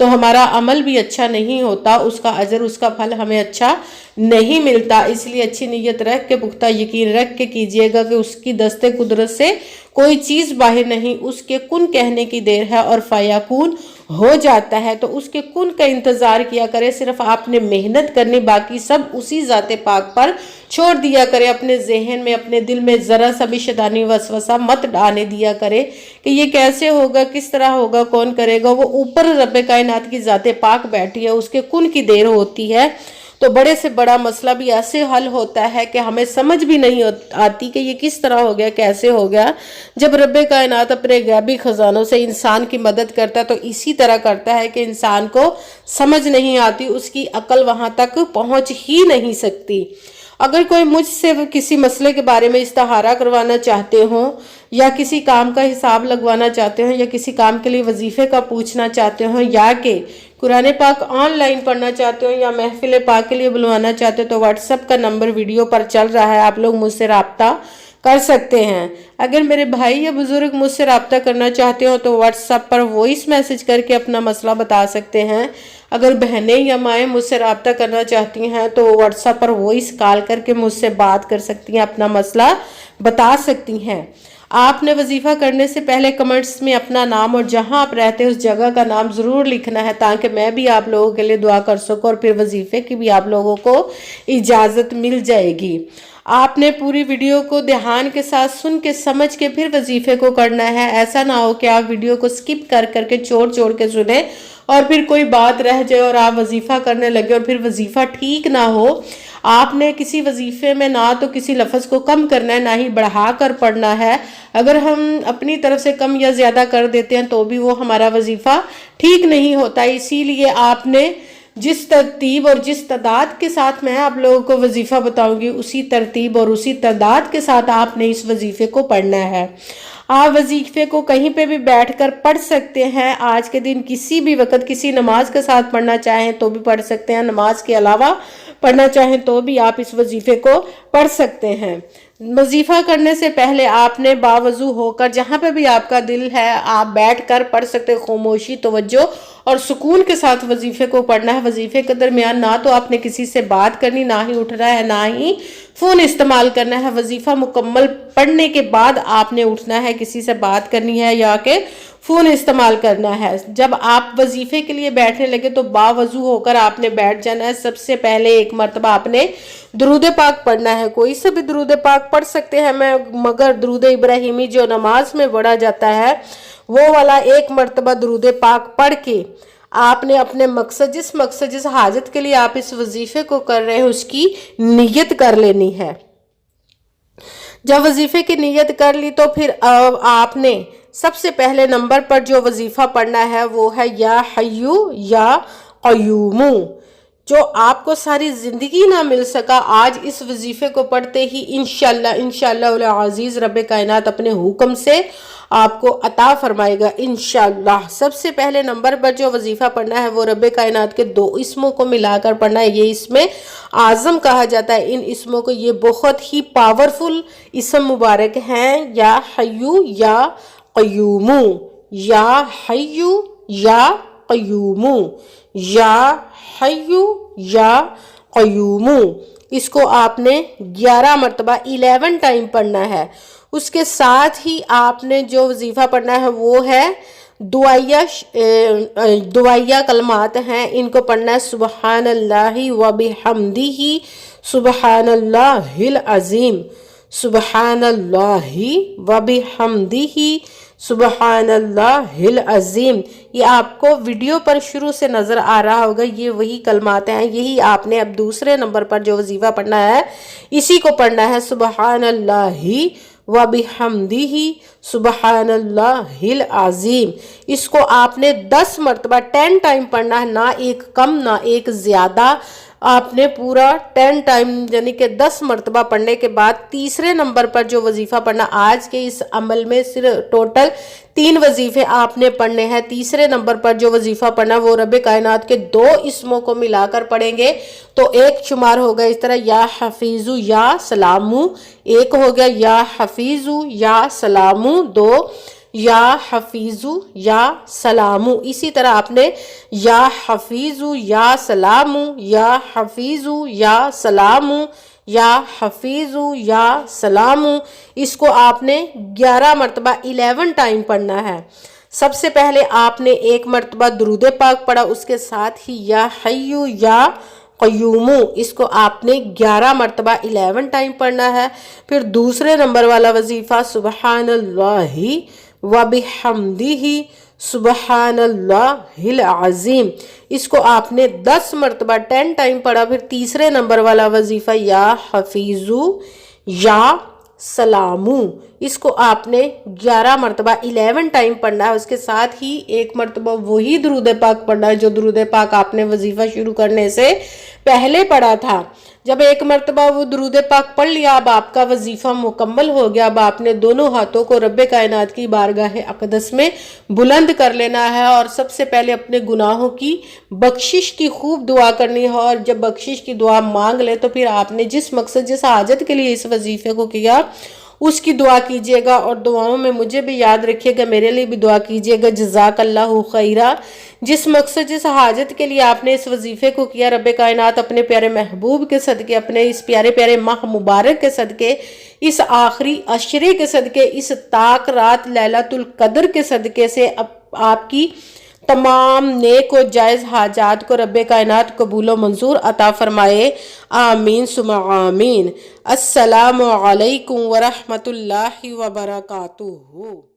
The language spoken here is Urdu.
تو ہمارا عمل بھی اچھا نہیں ہوتا، اس کا اجر، اس کا پھل ہمیں اچھا نہیں ملتا۔ اس لیے اچھی نیت رکھ کے، پختہ یقین رکھ کے کیجئے گا کہ اس کی دست قدرت سے کوئی چیز باہر نہیں، اس کے کن کہنے کی دیر ہے اور فیکون ہو جاتا ہے۔ تو اس کے کن کا انتظار کیا کرے، صرف آپ نے محنت کرنی، باقی سب اسی ذات پاک پر چھوڑ دیا کرے۔ اپنے ذہن میں، اپنے دل میں ذرا سا بھی شیطانی وسوسہ مت ڈالنے دیا کرے کہ یہ کیسے ہوگا، کس طرح ہوگا، کون کرے گا۔ وہ اوپر رب کائنات کی ذات پاک بیٹھی ہے، اس کے کن کی دیر ہوتی ہے۔ تو بڑے سے بڑا مسئلہ بھی ایسے حل ہوتا ہے کہ ہمیں سمجھ بھی نہیں آتی کہ یہ کس طرح ہو گیا، کیسے ہو گیا۔ جب رب کائنات اپنے غیبی خزانوں سے انسان کی مدد کرتا ہے تو اسی طرح کرتا ہے کہ انسان کو سمجھ نہیں آتی، اس کی عقل وہاں تک پہنچ ہی نہیں سکتی۔ اگر کوئی مجھ سے کسی مسئلے کے بارے میں استخارہ کروانا چاہتے ہوں، یا کسی کام کا حساب لگوانا چاہتے ہوں، یا کسی کام کے لیے وظیفے کا پوچھنا چاہتے ہوں، یا کہ قرآن پاک آن لائن پڑھنا چاہتے ہو، یا محفل پاک کے لیے بلوانا چاہتے ہو، تو واٹس ایپ کا نمبر ویڈیو پر چل رہا ہے، آپ لوگ مجھ سے رابطہ کر سکتے ہیں۔ اگر میرے بھائی یا بزرگ مجھ سے رابطہ کرنا چاہتے ہو تو واٹس ایپ پر وائس میسج کر کے اپنا مسئلہ بتا سکتے ہیں۔ اگر بہنیں یا مائیں مجھ سے رابطہ کرنا چاہتی ہیں تو واٹس ایپ پر وائس کال کر کے مجھ سے بات کر سکتی ہیں، اپنا مسئلہ بتا سکتی ہیں۔ آپ نے وظیفہ کرنے سے پہلے کمنٹس میں اپنا نام اور جہاں آپ رہتے ہیں اس جگہ کا نام ضرور لکھنا ہے، تاکہ میں بھی آپ لوگوں کے لیے دعا کر سکوں، اور پھر وظیفے کی بھی آپ لوگوں کو اجازت مل جائے گی۔ آپ نے پوری ویڈیو کو دھیان کے ساتھ سن کے سمجھ کے پھر وظیفے کو کرنا ہے۔ ایسا نہ ہو کہ آپ ویڈیو کو سکپ کر کے چھوڑ کے سنیں اور پھر کوئی بات رہ جائے اور آپ وظیفہ کرنے لگے اور پھر وظیفہ ٹھیک نہ ہو۔ آپ نے کسی وظیفے میں نہ تو کسی لفظ کو کم کرنا ہے، نہ ہی بڑھا کر پڑھنا ہے۔ اگر ہم اپنی طرف سے کم یا زیادہ کر دیتے ہیں تو بھی وہ ہمارا وظیفہ ٹھیک نہیں ہوتا۔ اسی لیے آپ نے جس ترتیب اور جس تعداد کے ساتھ میں آپ لوگوں کو وظیفہ بتاؤں گی، اسی ترتیب اور اسی تعداد کے ساتھ آپ نے اس وظیفے کو پڑھنا ہے۔ آپ وظیفے کو کہیں پہ بھی بیٹھ کر پڑھ سکتے ہیں، آج کے دن کسی بھی وقت کسی نماز کے ساتھ پڑھنا چاہیں تو بھی پڑھ سکتے ہیں، نماز کے علاوہ پڑھنا چاہیں تو بھی آپ اس وظیفے کو پڑھ سکتے ہیں۔ وظیفہ کرنے سے پہلے آپ نے باوضو ہو کر جہاں پہ بھی آپ کا دل ہے آپ بیٹھ کر پڑھ سکتے، خاموشی، توجہ اور سکون کے ساتھ وظیفے کو پڑھنا ہے۔ وظیفے کے درمیان نہ تو آپ نے کسی سے بات کرنی، نہ ہی اٹھنا ہے، نہ ہی فون استعمال کرنا ہے۔ وظیفہ مکمل پڑھنے کے بعد آپ نے اٹھنا ہے، کسی سے بات کرنی ہے یا کہ فون استعمال کرنا ہے۔ جب آپ وظیفے کے لیے بیٹھنے لگے تو باوضو ہو کر آپ نے بیٹھ جانا ہے۔ سب سے پہلے ایک مرتبہ آپ نے درود پاک پڑھنا ہے، کوئی سے بھی درود پاک پڑھ سکتے ہیں، مگر درود ابراہیمی جو نماز میں پڑھا جاتا ہے وہ والا ایک مرتبہ درود پاک پڑھ کے آپ نے اپنے مقصد، جس حاجت کے لیے آپ اس وظیفے کو کر رہے ہیں اس کی نیت کر لینی ہے۔ جب وظیفے کی نیت کر لی تو پھر آپ نے سب سے پہلے نمبر پر جو وظیفہ پڑھنا ہے وہ ہے یا حیو یا قیوم۔ جو آپ کو ساری زندگی نہ مل سکا، آج اس وظیفے کو پڑھتے ہی انشاءاللہ العزیز رب کائنات اپنے حکم سے آپ کو عطا فرمائے گا انشاءاللہ۔ سب سے پہلے نمبر پر جو وظیفہ پڑھنا ہے وہ رب کائنات کے 2 اسموں کو ملا کر پڑھنا ہے، یہ اسم اعظم کہا جاتا ہے ان اسموں کو۔ یہ بہت ہی پاورفل اسم مبارک ہیں، یا حیو یا قیوم، یا حیو یا قیوم، یا حیو یا قیوم۔ اس کو آپ نے 11 مرتبہ 11 ٹائم پڑھنا ہے۔ اس کے ساتھ ہی آپ نے جو وظیفہ پڑھنا ہے وہ ہے دعائیہ کلمات ہیں، ان کو پڑھنا ہے سبحان اللہ و بحمدہ سبحان اللہ العظیم، سبحان اللہ و بحمدہ سبحان اللہ العظیم۔ یہ آپ کو ویڈیو پر شروع سے نظر آ رہا ہوگا، یہ وہی کلمات ہیں، یہی آپ نے اب دوسرے نمبر پر جو وظیفہ پڑھنا ہے اسی کو پڑھنا ہے، سبحان اللہ و بحمدہ سبحان اللہ العظیم۔ اس کو آپ نے 10 مرتبہ 10 ٹائم پڑھنا ہے، نہ ایک کم نہ ایک زیادہ۔ آپ نے پورا 10 ٹائم یعنی کہ 10 مرتبہ پڑھنے کے بعد تیسرے نمبر پر جو وظیفہ پڑھنا، آج کے اس عمل میں صرف ٹوٹل 3 وظیفے آپ نے پڑھنے ہیں۔ تیسرے نمبر پر جو وظیفہ پڑھنا وہ رب کائنات کے 2 اسموں کو ملا کر پڑھیں گے تو ایک شمار ہوگا اس طرح، یا حفیظ یا سلامو، ایک ہو گیا یا حفیظ یا سلامو، 2 یا حفیظو یا سلامو، اسی طرح آپ نے یا حفیظو یا سلامو، یا حفیظو یا سلامو، یا حفیظو یا سلامو، اس کو آپ نے 11 مرتبہ 11 ٹائم پڑھنا ہے۔ سب سے پہلے آپ نے 1 مرتبہ درود پاک پڑھا، اس کے ساتھ ہی یا حیو یا قیومو، اس کو آپ نے 11 مرتبہ 11 ٹائم پڑھنا ہے۔ پھر دوسرے نمبر والا وظیفہ سبحان اللہ وبحمدہ سبحان اللہ العظیم، اس کو آپ نے 10 مرتبہ 10 ٹائم پڑھا۔ پھر تیسرے نمبر والا وظیفہ یا حفیظو یا سلامو، اس کو آپ نے 11 مرتبہ 11 ٹائم پڑھنا ہے۔ اس کے ساتھ ہی 1 مرتبہ وہی درود پاک پڑھنا ہے جو درود پاک آپ نے وظیفہ شروع کرنے سے پہلے پڑھا تھا۔ جب 1 مرتبہ وہ درود پاک پڑھ لیا، اب آپ کا وظیفہ مکمل ہو گیا۔ اب آپ نے دونوں ہاتھوں کو رب کائنات کی بارگاہ اقدس میں بلند کر لینا ہے اور سب سے پہلے اپنے گناہوں کی بخشش کی خوب دعا کرنی ہے، اور جب بخشش کی دعا مانگ لے تو پھر آپ نے جس مقصد جس حاجت کے لیے اس وظیفے کو کیا اس کی دعا کیجئے گا، اور دعاؤں میں مجھے بھی یاد رکھیے گا، میرے لیے بھی دعا کیجئے گا۔ جزاک اللہ خیرہ۔ جس مقصد جس حاجت کے لیے آپ نے اس وظیفے کو کیا، رب کائنات اپنے پیارے محبوب کے صدقے، اپنے اس پیارے پیارے ماہ مبارک کے صدقے، اس آخری عشرے کے صدقے، اس طاق رات لیلۃ القدر کے صدقے سے آپ کی تمام نیک و جائز حاجات کو رب کائنات قبول و منظور عطا فرمائے، آمین ثم آمین۔ السلام علیکم ورحمۃ اللہ وبرکاتہ۔